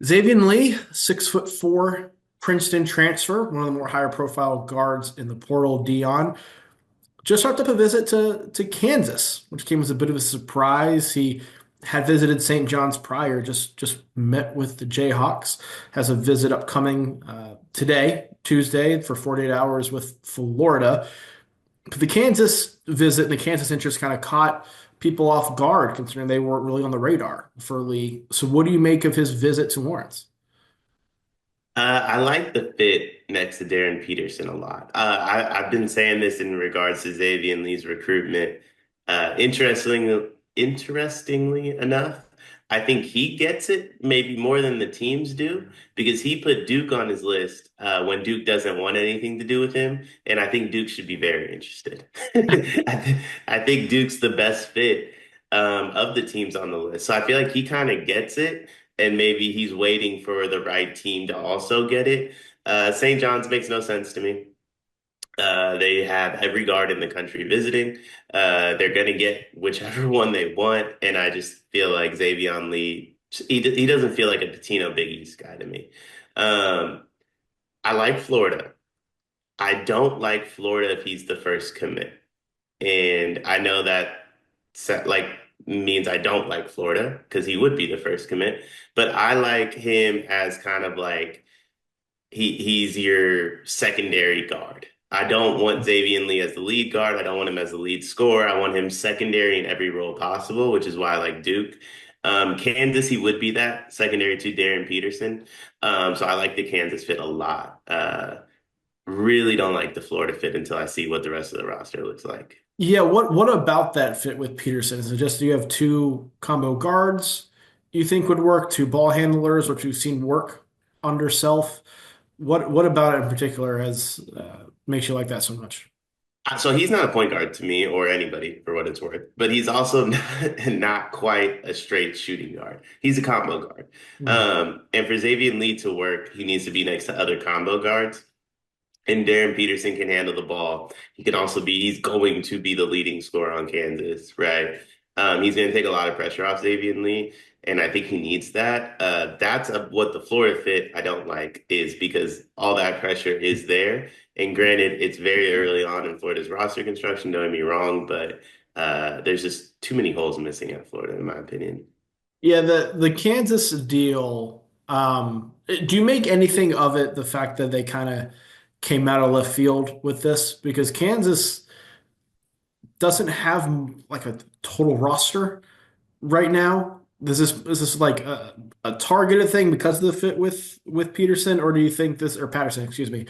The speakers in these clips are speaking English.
Xavian Lee, 6'4", Princeton transfer, one of the more higher profile guards in the portal. Dion just wrapped up a visit to Kansas, which came as a bit of a surprise. He had visited St. John's prior, just met with the Jayhawks. Has a visit upcoming today, Tuesday, for 48 hours with Florida. But the Kansas visit and the Kansas interest kind of caught people off guard, considering they weren't really on the radar for Lee. So, what do you make of his visit to Lawrence? I like the fit next to Darren Peterson a lot. I've been saying this in regards to Xavian Lee's recruitment. Interestingly enough, I think he gets it maybe more than the teams do because he put Duke on his list when Duke doesn't want anything to do with him, and I think Duke should be very interested. I think Duke's the best fit of the teams on the list, so I feel like he kind of gets it and maybe he's waiting for the right team to also get it. St. John's makes no sense to me. They have every guard in the country visiting. They're going to get whichever one they want. And I just feel like Xavian Lee, he doesn't feel like a Patino Big East guy to me. Um, I like Florida. I don't like Florida if he's the first commit. And I know that like means I don't like Florida because he would be the first commit. But I like him as kind of like he's your secondary guard. I don't want Xavian Lee as the lead guard. I don't want him as the lead scorer. I want him secondary in every role possible, which is why I like Duke. Kansas, he would be that secondary to Darren Peterson. So I like the Kansas fit a lot. Really don't like the Florida fit until I see what the rest of the roster looks like. Yeah, what about that fit with Peterson? Is it just you have two combo guards you think would work, two ball handlers, which we've seen work under Self? What about it in particular has makes you like that so much? So he's not a point guard to me or anybody for what it's worth, but he's also not quite a straight shooting guard. He's a combo guard. Hmm. And for Xavier Lee to work, he needs to be next to other combo guards. And Darren Peterson can handle the ball. He's going to be the leading scorer on Kansas, right? He's going to take a lot of pressure off Xavier Lee, and I think he needs that. What the Florida fit I don't like is because all that pressure is there. And granted, it's very early on in Florida's roster construction, don't get me wrong, but there's just too many holes missing at Florida, in my opinion. Yeah, the Kansas deal. Do you make anything of it? The fact that they kind of came out of left field with this because Kansas doesn't have like a total roster right now. Is this like a targeted thing because of the fit with Peterson, or do you think this or Patterson, excuse me,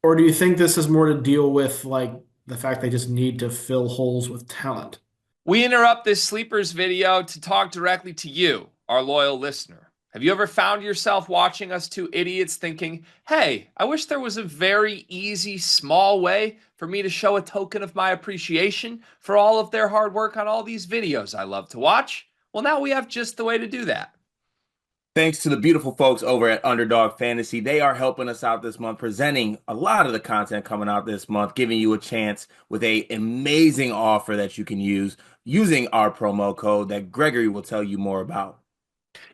or do you think this is more to deal with like the fact they just need to fill holes with talent? We interrupt this sleepers video to talk directly to you, our loyal listener. Have you ever found yourself watching us two idiots thinking, hey, I wish there was a very easy, small way for me to show a token of my appreciation for all of their hard work on all these videos I love to watch? Well, now we have just the way to do that. Thanks to the beautiful folks over at Underdog Fantasy. They are helping us out this month, presenting a lot of the content coming out this month, giving you a chance with a amazing offer that you can use using our promo code that Gregory will tell you more about.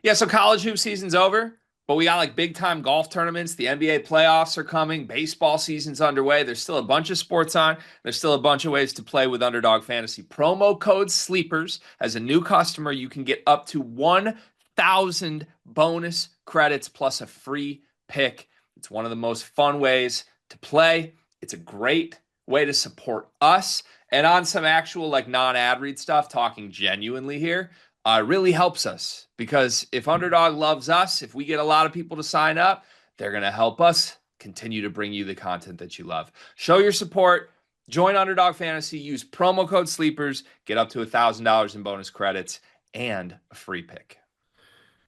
Yeah, so college hoop season's over, but we got like big time golf tournaments. The NBA playoffs are coming. Baseball season's underway. There's still a bunch of sports on. There's still a bunch of ways to play with Underdog Fantasy. Promo code SLEEPERS. As a new customer, you can get up to 1,000 bonus credits plus a free pick. It's one of the most fun ways to play. It's a great way to support us. And on some actual like non-ad read stuff, talking genuinely here, really helps us because if Underdog loves us, if we get a lot of people to sign up, they're going to help us continue to bring you the content that you love. Show your support. Join Underdog Fantasy. Use promo code SLEEPERS. Get up to $1,000 in bonus credits and a free pick.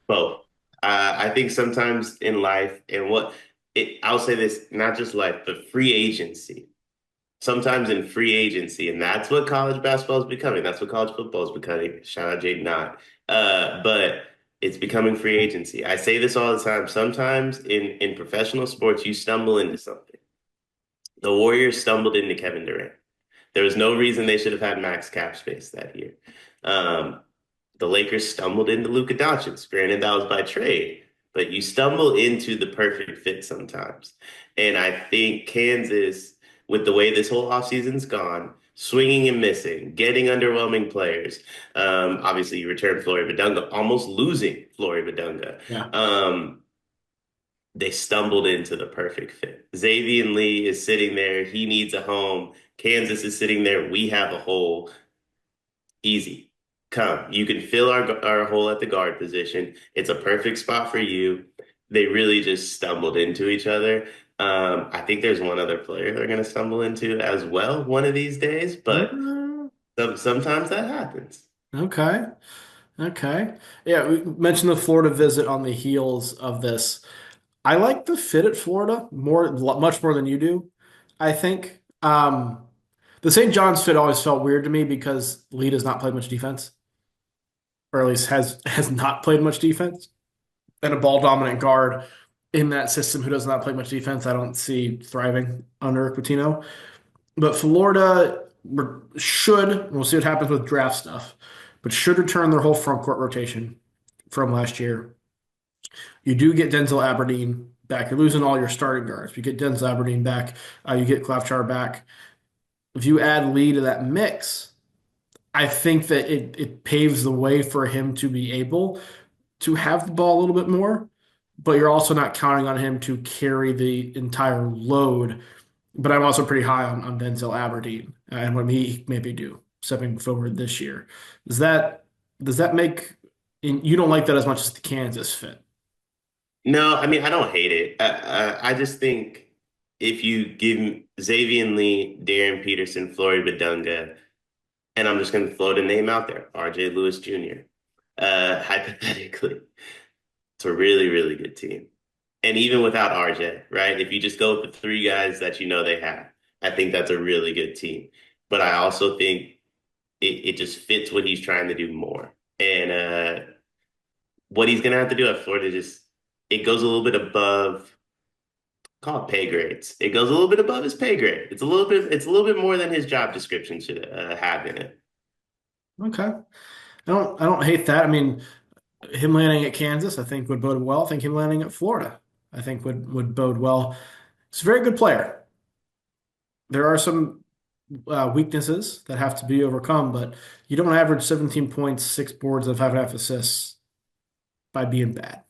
Both. I think sometimes in life, I'll say this, not just life, but free agency. Sometimes in free agency, and that's what college basketball is becoming. That's what college football is becoming. Shout out Jaden Knott. But it's becoming free agency. I say this all the time. Sometimes in professional sports, you stumble into something. The Warriors stumbled into Kevin Durant. There was no reason they should have had max cap space that year. The Lakers stumbled into Luka Doncic. Granted, that was by trade, but you stumble into the perfect fit sometimes. And I think Kansas, with the way this whole offseason's gone, swinging and missing, getting underwhelming players. Obviously, you return Flory Badunga, almost losing Flory Badunga. Yeah. They stumbled into the perfect fit. Xavian Lee is sitting there. He needs a home. Kansas is sitting there. We have a hole. Easy. Come. You can fill our hole at the guard position. It's a perfect spot for you. They really just stumbled into each other. I think there's one other player they're going to stumble into as well one of these days, but Uh, sometimes that happens. okay. Okay. Yeah, we mentioned the Florida visit on the heels of this. I like the fit at Florida much more than you do. I think the St. John's fit always felt weird to me because Lee does not play much defense, or at least has not played much defense. And a ball dominant guard in that system who does not play much defense, I don't see thriving under Coutinho. But Florida should, we'll see what happens with draft stuff, but should return their whole front court rotation from last year. You do get Denzel Aberdeen back. You're losing all your starting guards. You get Denzel Aberdeen back. You get Klafchar back. If you add Lee to that mix, I think that it paves the way for him to be able to have the ball a little bit more, but you're also not counting on him to carry the entire load. But I'm also pretty high on Denzel Aberdeen and what he maybe do stepping forward this year. Does that make you don't like that as much as the Kansas fit? No, I mean, I don't hate it. I just think if you give Xavian Lee, Darren Peterson, Flory Badunga, and I'm just going to throw the name out there, RJ Lewis Jr., hypothetically, it's a really, really good team. And even without RJ, right? If you just go with the three guys that you know they have, I think that's a really good team. But I also think it just fits what he's trying to do more. And what he's gonna have to do at Florida just it goes a little bit above call it pay grades. It goes a little bit above his pay grade. It's a little bit more than his job description should have in it. Okay. I don't hate that. I mean, him landing at Kansas, I think would bode well. I think him landing at Florida, I think would bode well. He's a very good player. There are some weaknesses that have to be overcome, but you don't average 17 points, 6 boards, and 5.5 assists by being bad.